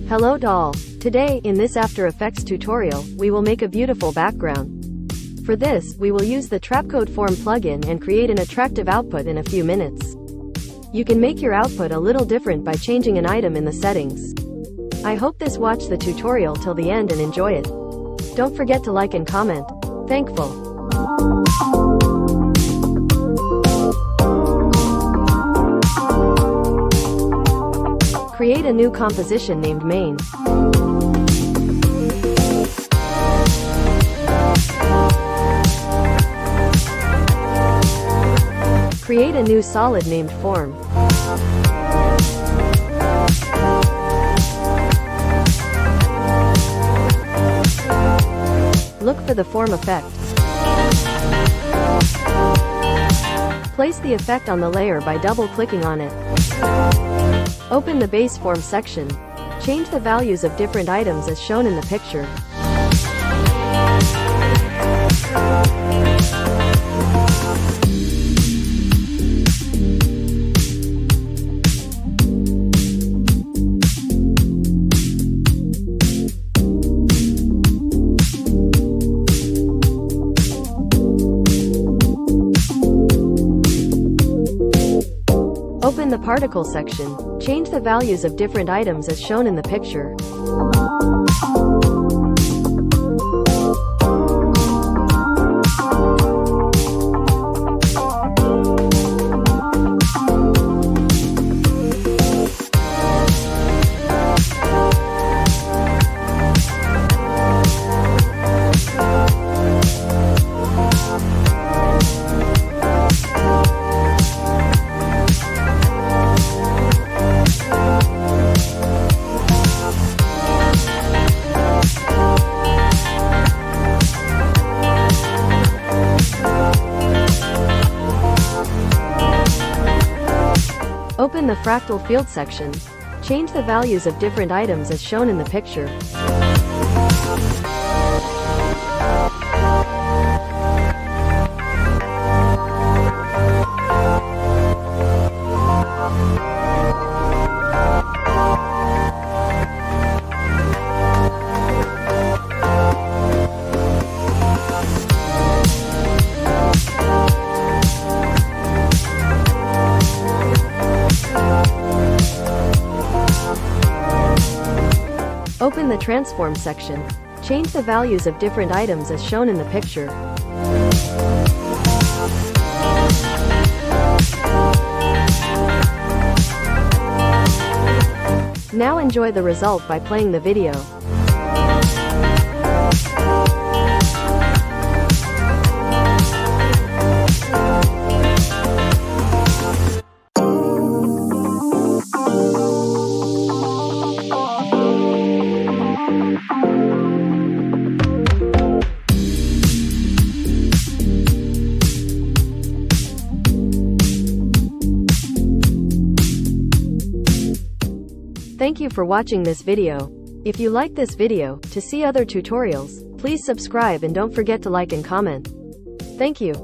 Hello doll. Today, in this After Effects tutorial, we will make a beautiful background. For this, we will use the Trapcode form plugin and create an attractive output in a few minutes. You can make your output a little different by changing an item in the settings. I hope this watch the tutorial till the end and enjoy it. Don't forget to like and comment. Thankful. Create a new composition named main. Create a new solid named form. Look for the form effect. Place the effect on the layer by double-clicking on it. Open the base form section. Change the values of different items as shown in the picture. Open the particle section. Change the values of different items as shown in the picture. Open the fractal field section. Change the values of different items as shown in the picture. Open the transform section. Change the values of different items as shown in the picture. Now enjoy the result by playing the video. Thank you for watching this video. If you like this video, to see other tutorials, please subscribe and don't forget to like and comment. Thank you.